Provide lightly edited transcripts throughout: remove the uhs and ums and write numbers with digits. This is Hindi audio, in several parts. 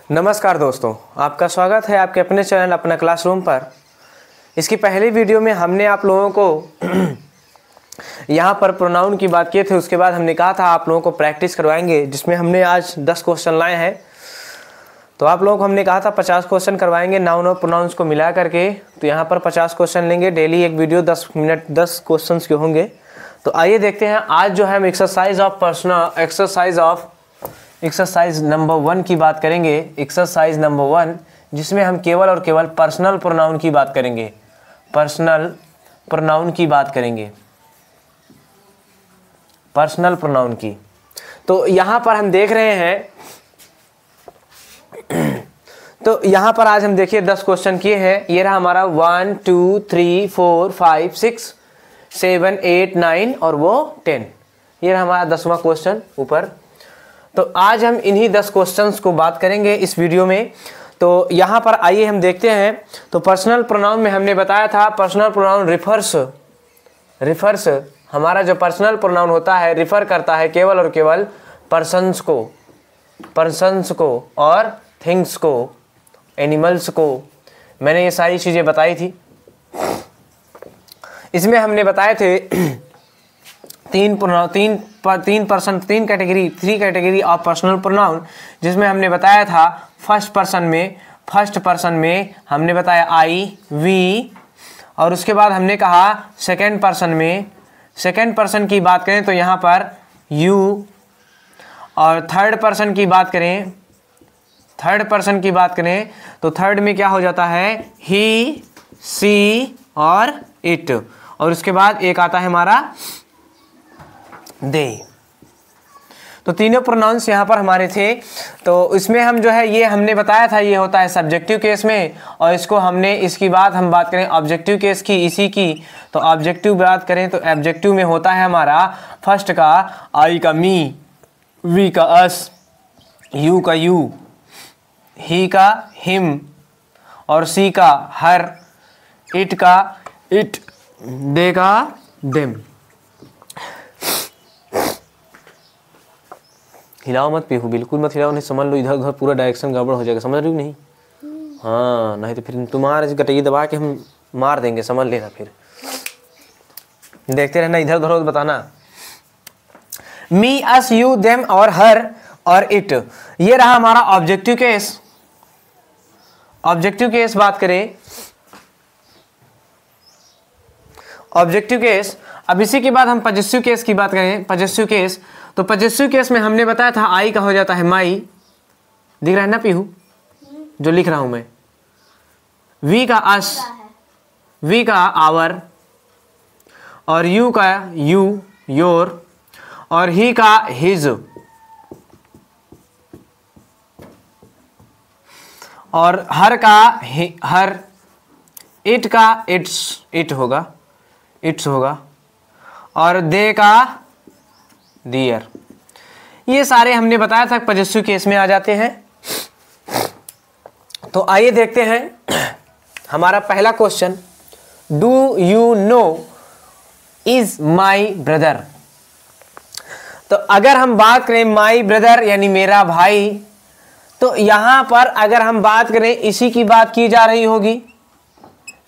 नमस्कार दोस्तों, आपका स्वागत है आपके अपने चैनल अपना क्लासरूम पर। इसकी पहली वीडियो में हमने आप लोगों को यहाँ पर प्रोनाउन की बात किए थे। उसके बाद हमने कहा था आप लोगों को प्रैक्टिस करवाएंगे, जिसमें हमने आज 10 क्वेश्चन लाए हैं। तो आप लोगों को हमने कहा था 50 क्वेश्चन करवाएंगे नाउन और प्रोनाउंस को मिला करके। तो यहाँ पर 50 क्वेश्चन लेंगे, डेली एक वीडियो 10 मिनट 10 क्वेश्चन के होंगे। तो आइए देखते हैं आज जो है हम एक्सरसाइज नंबर 1 की बात करेंगे। एक्सरसाइज नंबर 1 जिसमें हम केवल और केवल पर्सनल प्रोनाउन की बात करेंगे। पर्सनल प्रोनाउन की बात करेंगे, पर्सनल प्रोनाउन की। तो यहाँ पर हम देख रहे हैं, तो यहाँ पर आज हम देखिए 10 क्वेश्चन किए हैं। ये रहा हमारा 1 2 3 4 5 6 7 8 9 और वो 10। ये रहा हमारा 10वां क्वेश्चन ऊपर। तो आज हम इन्हीं 10 क्वेश्चंस को बात करेंगे इस वीडियो में। तो यहाँ पर आइए हम देखते हैं। तो पर्सनल प्रोनाउन में हमने बताया था पर्सनल प्रोनाउन रिफर्स हमारा जो पर्सनल प्रोनाउन होता है रिफर करता है केवल और केवल पर्सन्स को और थिंग्स को, एनिमल्स को। मैंने ये सारी चीज़ें बताई थी। इसमें हमने बताए थे तीन कैटेगरी ऑफ पर्सनल प्रोनाउन, जिसमें हमने बताया था फर्स्ट पर्सन में हमने बताया आई, वी, और उसके बाद हमने कहा सेकंड पर्सन की बात करें तो यहाँ पर यू, और थर्ड पर्सन की बात करें तो थर्ड में क्या हो जाता है ही, सी और इट, और उसके बाद एक आता है हमारा दे। तो तीनों प्रोनाउंस यहाँ पर हमारे थे। तो इसमें हम जो है ये हमने बताया था ये होता है सब्जेक्टिव केस में, और इसको इसकी बात हम बात करें ऑब्जेक्टिव केस की, इसी की। तो ऑब्जेक्टिव बात करें तो ऑब्जेक्टिव में होता है हमारा फर्स्ट का आई का मी, वी का अस, यू का यू, ही का हिम, और सी का हर, इट का इट, दे का देम। हिलाओ मत पीहू, बिल्कुल मत हिलाओ, नहीं समझ लो इधर उधर पूरा डायरेक्शन गड़बड़ हो जाएगा, समझ रही हो नहीं? हाँ, नहीं तो फिर तुम्हारे गटई दबा के हम मार देंगे, समझ लेना। फिर देखते रहना, इधर उधर बताना। मी, अस, यू, देम और हर और इट, ये रहा हमारा ऑब्जेक्टिव केस। ऑब्जेक्टिव केस बात करें, ऑब्जेक्टिव केस। अब इसी के बाद हम पजेसिव केस की बात करें। पजेसिव केस, तो पजेसिव केस में हमने बताया था आई का हो जाता है माई, दिख रहा है ना पीहू जो लिख रहा हूं मैं, वी का अस, वी का आवर, और यू का यू, योर, और ही का हिज, और हर का हर, इट का इट्स होगा, और दे का दियर। ये सारे हमने बताया था पजेसिव केस में आ जाते हैं। तो आइए देखते हैं हमारा पहला question, do you know is my brother. तो अगर हम बात करें माई ब्रदर यानी मेरा भाई, तो यहां पर अगर हम बात करें इसी की बात की जा रही होगी।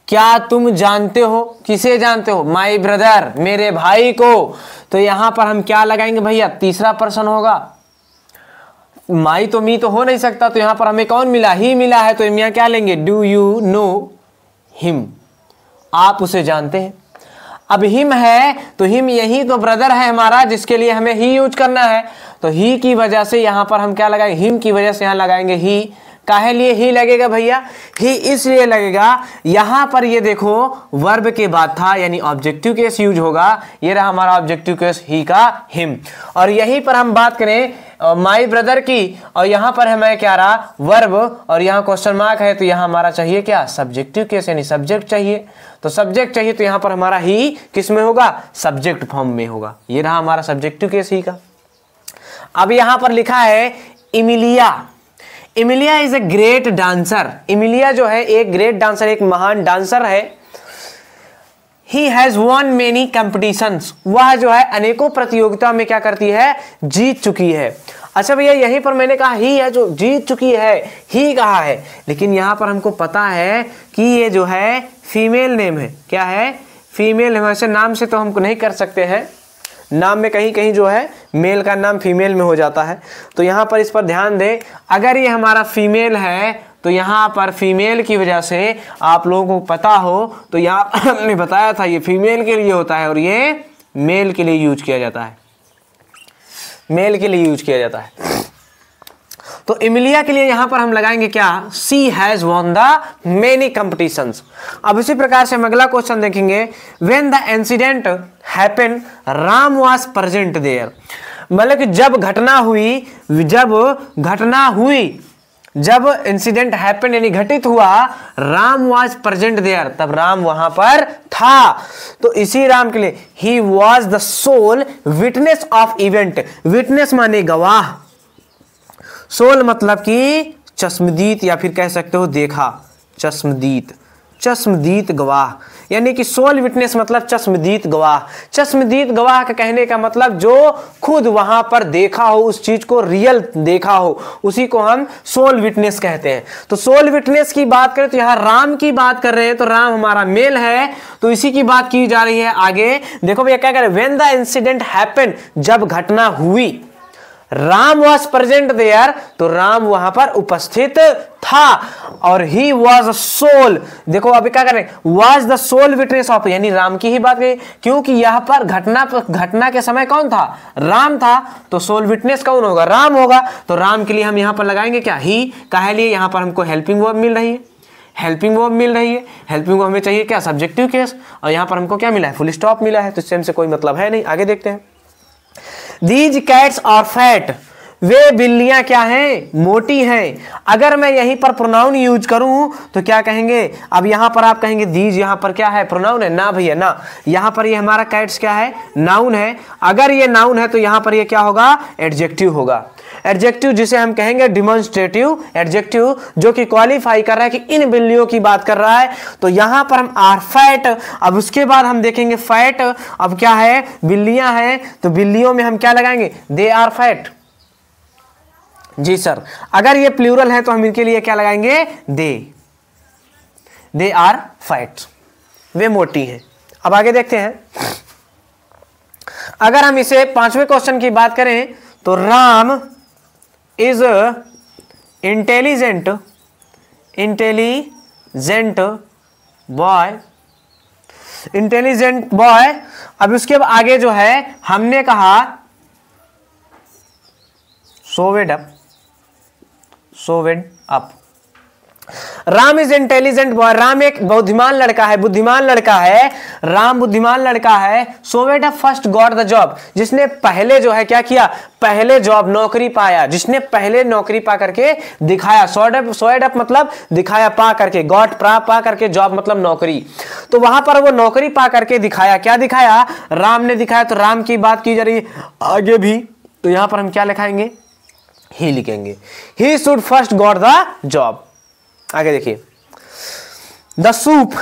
क्या तुम जानते हो? किसे जानते हो? माई ब्रदर, मेरे भाई को। तो यहां पर हम क्या लगाएंगे भैया? तीसरा पर्सन होगा। माई तो मी तो हो नहीं सकता, तो यहां पर हमें कौन मिला? ही मिला है। तो यहाँ क्या लेंगे? डू यू नो हिम, आप उसे जानते हैं। अब हिम है तो हिम यही तो ब्रदर है हमारा, जिसके लिए हमें ही यूज करना है। तो ही की वजह से यहां पर हम क्या लगाएंगे? हिम की वजह से यहां लगाएंगे ही। काहे लिए ही लगेगा भैया? ही इसलिए लगेगा, यहां पर ये देखो वर्ब के बाद था, यानी ऑब्जेक्टिव केस यूज होगा। ये रहा हमारा ऑब्जेक्टिव केस ही का हिम। और यहीं पर हम बात करें माई ब्रदर की, और यहां पर हमें क्या रहा? वर्ब, और यहां क्वेश्चन मार्क है, तो यहां हमारा चाहिए क्या? सब्जेक्टिव केस, यानी सब्जेक्ट चाहिए। तो सब्जेक्ट चाहिए तो यहां पर हमारा ही किस में होगा? सब्जेक्ट फॉर्म में होगा। ये रहा हमारा सब्जेक्टिव केस ही का। अब यहां पर लिखा है Imiliya. Imiliya is a great dancer. Imiliya जो है एक ग्रेट डांसर, एक महान डांसर है। He has won many competitions, वह जो है अनेकों प्रतियोगिता में क्या करती है? जीत चुकी है। अच्छा भैया यहीं पर मैंने कहा ही है जो जीत चुकी है, ही कहा है, लेकिन यहाँ पर हमको पता है कि ये जो है फीमेल नेम है। क्या है? Female name. वैसे नाम से तो हमको नहीं कर सकते हैं, नाम में कहीं कहीं जो है मेल का नाम फीमेल में हो जाता है, तो यहाँ पर इस पर ध्यान दें। अगर ये हमारा फीमेल है तो यहाँ पर फीमेल की वजह से आप लोगों को पता हो तो यहाँ हमने बताया था ये फीमेल के लिए होता है और ये मेल के लिए यूज किया जाता है, मेल के लिए यूज किया जाता है। तो एमिलिया के लिए यहां पर हम लगाएंगे क्या? She has won the many competitions. अब इसी प्रकार से हम अगला क्वेश्चन देखेंगे। When the incident happen Ram was present there. मतलब कि जब घटना हुई, जब इंसिडेंट हैपन यानी घटित हुआ, राम वाज प्रेजेंट देयर, तब राम वहां पर था। तो इसी राम के लिए ही was the sole witness of event. Witness माने गवाह, सोल मतलब कि चश्मदीद या फिर कह सकते हो देखा, चश्मदीद, चश्मदीद गवाह, यानी कि सोल विटनेस मतलब चश्मदीद गवाह। चश्मदीद गवाह का कहने का मतलब जो खुद वहां पर देखा हो, उस चीज को रियल देखा हो, उसी को हम सोल विटनेस कहते हैं। तो सोल विटनेस की बात करें तो यहां राम की बात कर रहे हैं, तो राम हमारा मेल है, तो इसी की बात की जा रही है। आगे देखो भैया क्या करें, व्हेन द इंसिडेंट हैपेंड, जब घटना हुई, राम वॉज प्रेजेंट देयर, तो राम वहां पर उपस्थित था। और ही वॉज अ सोल, देखो अभी क्या करें, was the sole witness of, यानी राम की ही बात कही, क्योंकि यहां पर घटना के समय कौन था? राम था, तो सोल विटनेस कौन होगा? राम होगा। तो राम के लिए हम यहां पर लगाएंगे क्या? ही। काहे लिए? यहां पर हमको हेल्पिंग वर्ब मिल रही है, हेल्पिंग वर्ब मिल रही है। हेल्पिंग वर्ब हमें चाहिए क्या? सब्जेक्टिव केस, और यहां पर हमको क्या मिला है? फुल स्टॉप मिला है, तो इससे हमसे कोई मतलब है नहीं। आगे देखते हैं। These cats are fat, वे बिल्लियां क्या हैं? मोटी हैं। अगर मैं यहीं पर प्रोनाउन यूज करूं तो क्या कहेंगे? अब यहां पर आप कहेंगे दीज, यहां पर क्या है? प्रोनाउन है ना भैया, ना। यहां पर ये हमारा कैट्स क्या है? नाउन है। अगर ये नाउन है तो यहां पर ये क्या होगा? एडजेक्टिव होगा। एडजेक्टिव जिसे हम कहेंगे डिमॉन्स्ट्रेटिव एडजेक्टिव, जो कि क्वालिफाई कर रहा है कि इन बिल्लियों की बात कर रहा है। तो यहां पर हम आर फैट, अब उसके बाद हम देखेंगे फैट, अब क्या है? बिल्लियां हैं, तो बिल्लियों में हम क्या लगाएंगे? They are fat. जी सर। अगर ये प्लूरल है तो हम इनके लिए क्या लगाएंगे? दे आर फैट, वे मोटी हैं। अब आगे देखते हैं। अगर हम इसे 5वें क्वेश्चन की बात करें तो राम इज इंटेलिजेंट बॉय। अब उसके आगे जो है हमने कहा showed up. Ram is intelligent boy, Ram एक बुद्धिमान लड़का है, राम बुद्धिमान लड़का है। Showed up first got the job, जिसने पहले जो है क्या किया? पहले जॉब, नौकरी पाया, जिसने पहले नौकरी पा करके दिखाया। सोवेड अप मतलब दिखाया, पा करके, गॉट पा करके, जॉब मतलब नौकरी। तो वहां पर वो नौकरी पा करके दिखाया। क्या दिखाया? राम ने दिखाया, तो राम की बात की जा रही है आगे भी, तो यहां पर हम क्या लिखाएंगे? ही लिखेंगे। He should first got the job. आगे देखिए। The soup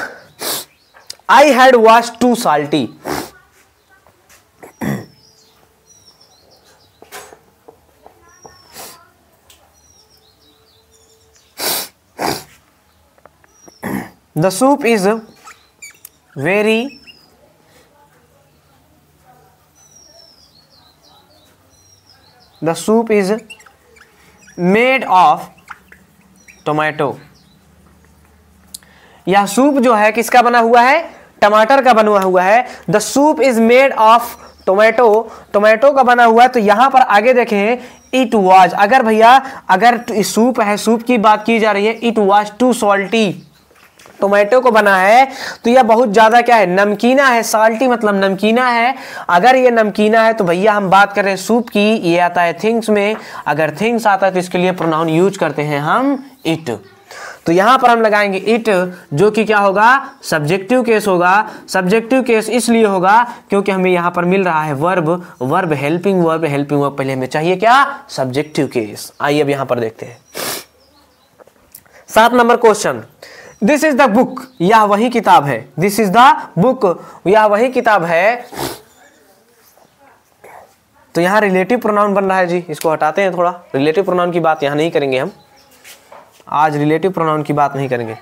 I had was too salty. The soup is very made of tomato. यह सूप जो है किसका बना हुआ है? टमाटर का बना हुआ है। The soup is made of tomato का बना हुआ है। तो यहां पर आगे देखें, इट वाज, अगर भैया अगर सूप है, सूप की बात की जा रही है, it was too salty, tomato को बना है तो यह बहुत ज्यादा क्या है? नमकीना है। साल्टी मतलब नमकीना है। अगर ये नमकीना है तो भैया हम बात कर रहे हैं सूप की, ये आता है थिंग्स में। अगर थिंग्स आता है तो इसके लिए प्रोनाउन यूज करते हैं हम इट। तो यहां पर हम लगाएंगे इट, जो कि क्या होगा? सब्जेक्टिव केस होगा। सब्जेक्टिव केस इसलिए होगा क्योंकि हमें यहां पर मिल रहा है वर्ब हेल्पिंग वर्ब पहले हमें चाहिए क्या? Subjective case. आइए अब यहां पर देखते हैं 7 number question. This is the book, यह वही किताब है। दिस इज द बुक, यह वही किताब है तो यहाँ रिलेटिव प्रोनाउन बन रहा है जी, इसको हटाते हैं थोड़ा। रिलेटिव प्रोनाउन की बात यहाँ नहीं करेंगे हम, आज रिलेटिव प्रोनाउन की बात नहीं करेंगे।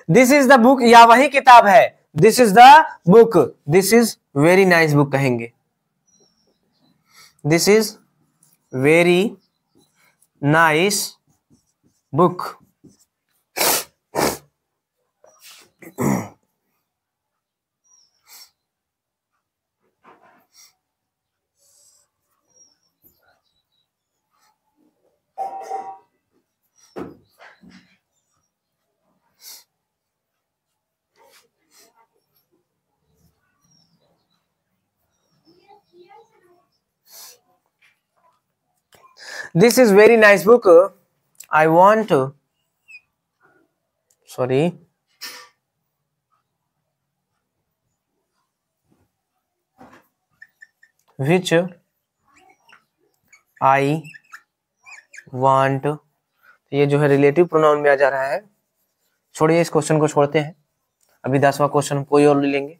दिस इज द बुक, या वही किताब है। This is the book, this is very nice book कहेंगे। This is very nice book. This is very nice book. I want to, sorry, which I want, ये जो है रिलेटिव प्रोनाउन में आ जा रहा है। छोड़िए इस क्वेश्चन को, छोड़ते हैं, अभी 10वां क्वेश्चन कोई और ले लेंगे।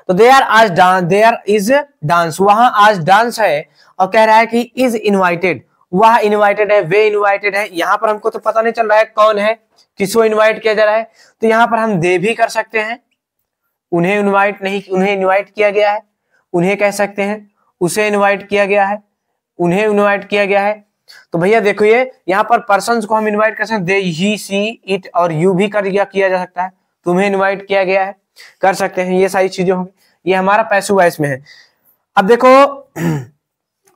तो देयर इज डांस, वहां आज डांस है, और कह रहा है कि इज इनवाइटेड, वह इनवाइटेड है, वे इनवाइटेड है। यहां पर हमको तो पता नहीं चल रहा है कौन है, किसको इनवाइट किया जा रहा है, तो यहां पर हम दे भी कर सकते हैं, उन्हें इनवाइट नहीं, उन्हें इनवाइट किया गया है, उन्हें कह सकते हैं, उसे इनवाइट किया गया है, उन्हें इनवाइट किया गया है। तो भैया देखो ये यहाँ पर पर्सन्स को हम इनवाइट कर सकते हैं, दे, ही, सी, इट, और यू भी किया जा सकता है, तुम्हें इनवाइट किया गया है, कर सकते हैं, ये सारी चीजें होंगी। ये हमारा पैसिव वॉइस में है। अब देखो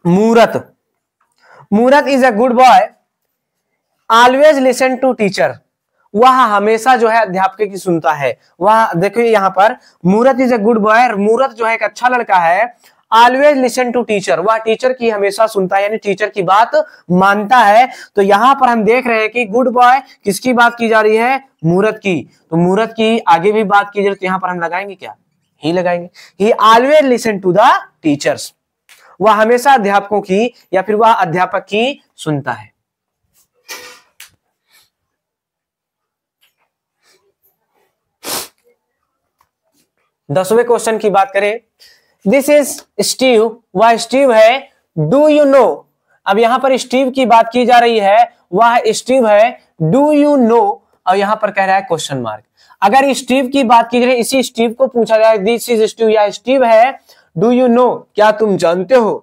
Murat, Murat is a good boy, always listen to teacher, वह हमेशा जो है अध्यापक की सुनता है। वह देखिए यहाँ पर मूरत इज अ गुड बॉय, मूरत जो है एक अच्छा लड़का है, ऑलवेज लिसन टू टीचर, वह टीचर की हमेशा सुनता है, यानी टीचर की बात मानता है। तो यहां पर हम देख रहे हैं कि गुड बॉय किसकी बात की जा रही है, मूरत की। तो मूरत की आगे भी बात की जा रही है, तो यहां पर हम लगाएंगे क्या, ही लगाएंगे। He always listen to the teachers, वह हमेशा अध्यापकों की या फिर वह अध्यापक की सुनता है। दसवें क्वेश्चन की बात करें, दिस इज स्टीव, वह स्टीव है, डू यू नो, अब यहां पर स्टीव की बात की जा रही है, वह स्टीव है, डू यू नो, और यहां पर कह रहा है क्वेश्चन मार्क। अगर स्टीव की बात की जाए, इसी स्टीव को पूछा जाए, दिस इज स्टीव, या स्टीव है, डू यू नो, क्या तुम जानते हो,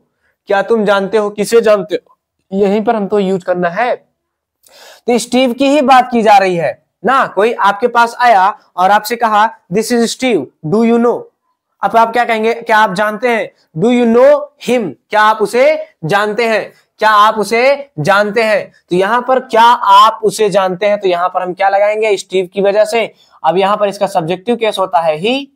क्या तुम जानते हो, किसे जानते हो, यहीं पर हमको यूज करना है। तो स्टीव की ही बात की जा रही है ना, कोई आपके पास आया और आपसे कहा this is Steve, do you know, अब आप क्या कहेंगे, क्या आप जानते हैं, डू यू नो हिम, क्या आप उसे जानते हैं, क्या आप उसे जानते हैं। तो यहां पर क्या आप उसे जानते हैं, तो यहां पर हम क्या लगाएंगे, स्टीव की वजह से। अब यहां पर इसका सब्जेक्टिव केस होता है ही,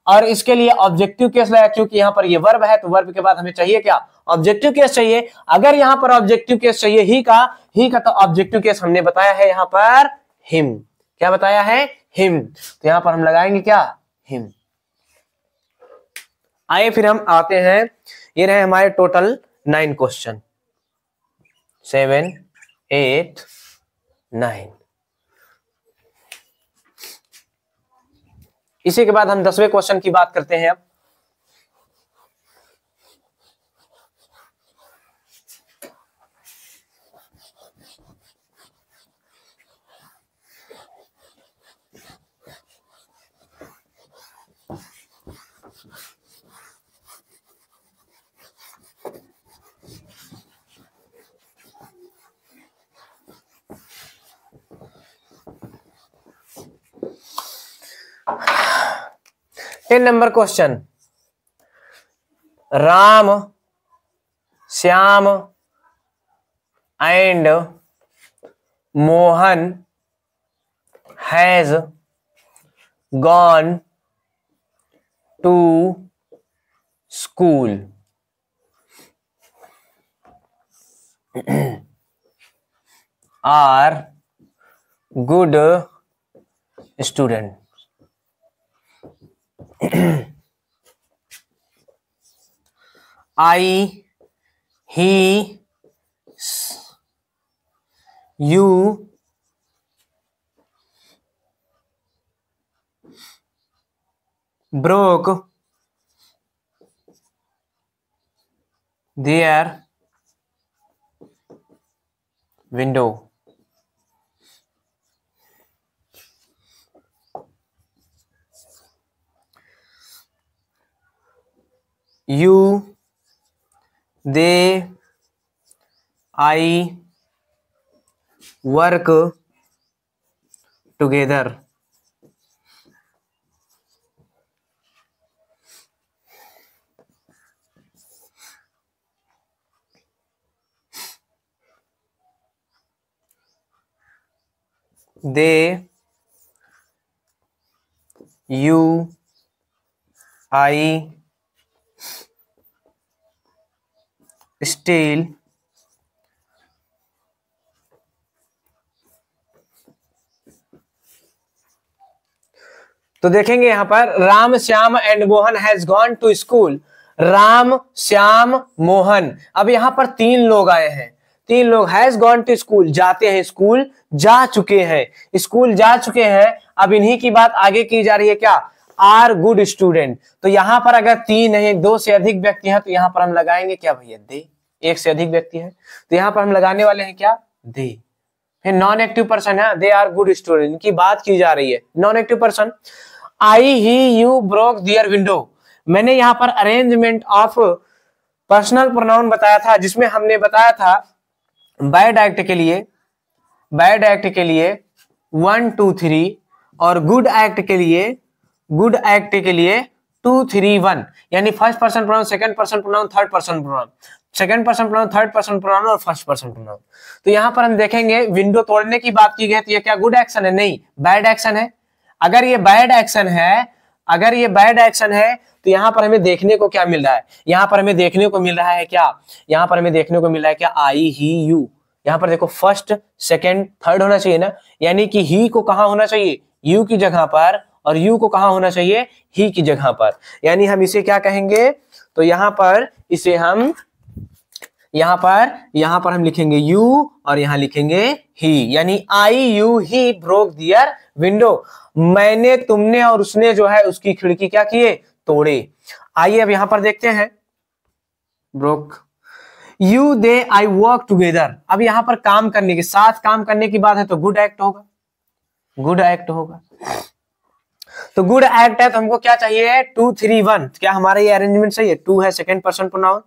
और इसके लिए ऑब्जेक्टिव केस लगा, क्योंकि यहां पर ये वर्ब है, तो वर्ब के बाद हमें चाहिए क्या, ऑब्जेक्टिव केस चाहिए। अगर यहां पर ऑब्जेक्टिव केस चाहिए ही का तो ऑब्जेक्टिव केस हमने बताया है यहां पर हिम, क्या बताया है, हिम। तो यहां पर हम लगाएंगे क्या, हिम। आइए फिर हम आते हैं, ये रहे हमारे टोटल 9 क्वेश्चन, 7, 8, 9। इसी के बाद हम 10वें क्वेश्चन की बात करते हैं। अब ten number question, Ram, Shyam and Mohan has gone to school, are good student. I, he, you, broke their window. You, they, I work together. They, you, I steal तो देखेंगे यहां पर Ram Shyam and Mohan has gone to school. Ram Shyam Mohan, अब यहां पर तीन लोग आए हैं, तीन लोग हैज गॉन टू स्कूल, जाते हैं स्कूल, जा चुके हैं, स्कूल जा चुके हैं। अब इन्हीं की बात आगे की जा रही है, क्या आर गुड स्टूडेंट। तो यहां पर अगर तीन है, दो से अधिक व्यक्ति हैं, तो यहां पर हम लगाएंगे क्या भैया दे। एक से अधिक व्यक्ति है तो यहां पर हम लगाने वाले हैं क्या दे। फिर नॉन एक्टिव पर्सन है, दे आर गुड स्टूडेंट, इनकी बात की जा रही है। Non active person, I he you broke their window. मैंने यहां पर अरेंजमेंट ऑफ पर्सनल प्रोनाउन बताया था, जिसमें हमने बताया था बैड एक्ट के लिए 1 2 3 और गुड एक्ट के लिए 2 3 1, यानी first person pronoun, second person pronoun, third person pronoun, second person pronoun, third person pronoun और फर्स्ट पर्सन प्रोनाउन। तो यहां पर हम देखेंगे विंडो तोड़ने की बात की गई, तो ये क्या गुड एक्शन है? नहीं, बैड एक्शन है। अगर ये बैड एक्शन है तो यहां पर हमें देखने को क्या मिल रहा है? यहां पर हमें देखने को मिल रहा है क्या? यहां पर हमें देखने को मिल रहा है क्या आई ही यू। यहां पर देखो फर्स्ट सेकंड थर्ड होना चाहिए ना, यानी कि ही को कहां होना चाहिए? यू की जगह पर, और यू को कहां होना चाहिए? ही की जगह पर। यानी हम इसे क्या कहेंगे? तो यहां पर इसे हम यहां पर हम लिखेंगे यू और यहां लिखेंगे ही, यानी I you he broke their window. मैंने, तुमने और उसने जो है उसकी खिड़की क्या किए? तोड़े। आइए अब यहां पर देखते हैं broke. You they I work together, अब यहां पर काम करने के साथ, काम करने की बात है तो गुड एक्ट होगा, तो गुड एक्ट है तो हमको क्या चाहिए? 2 3 1। क्या हमारा ये अरेंजमेंट सही है? 2 है second person pronoun,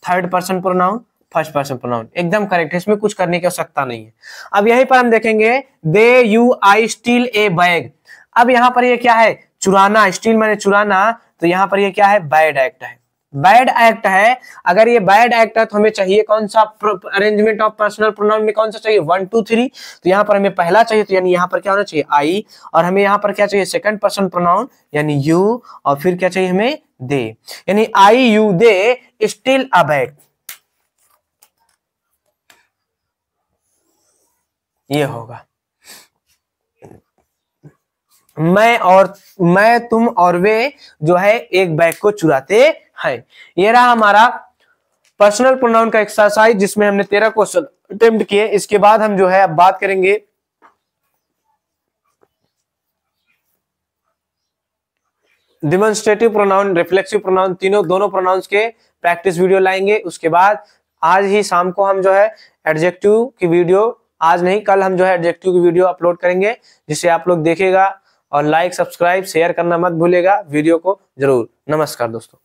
third person pronoun, first person pronoun, एकदम करेक्ट है, इसमें कुछ करने की आवश्यकता नहीं है। अब यहीं पर हम देखेंगे they you I steal a bag. अब यहां पर ये क्या है? चुराना, स्टील माने चुराना, तो यहां पर ये क्या है? बैड एक्ट है, बैड एक्ट है। अगर ये बैड एक्ट है तो हमें चाहिए कौन सा अरेंजमेंट ऑफ पर्सनल प्रोनाउन में? कौन सा चाहिए? 1 2 3। तो यहां पर हमें पहला चाहिए, तो यानी यहां पर क्या होना चाहिए? आई, और हमें यहां पर क्या चाहिए? सेकंड पर्सन प्रोनाउन यानी यू, और फिर क्या चाहिए हमें? दे, यानी I you they steal a bag. ये होगा मैं तुम और वे जो है एक बैग को चुराते हैं। ये रहा हमारा पर्सनल प्रोनाउन का एक्सरसाइज, जिसमें हमने 13 क्वेश्चन अटेम्प्ट किए। इसके बाद हम जो है अब बात करेंगे डिमॉन्स्ट्रेटिव प्रोनाउन, रिफ्लेक्सिव प्रोनाउन, दोनों प्रोनाउंस के प्रैक्टिस वीडियो लाएंगे। उसके बाद आज ही शाम को हम जो है एडजेक्टिव की वीडियो, आज नहीं कल हम जो है एडजेक्टिव की वीडियो अपलोड करेंगे, जिसे आप लोग देखेगा और लाइक सब्सक्राइब शेयर करना मत भूलेगा वीडियो को जरूर। नमस्कार दोस्तों।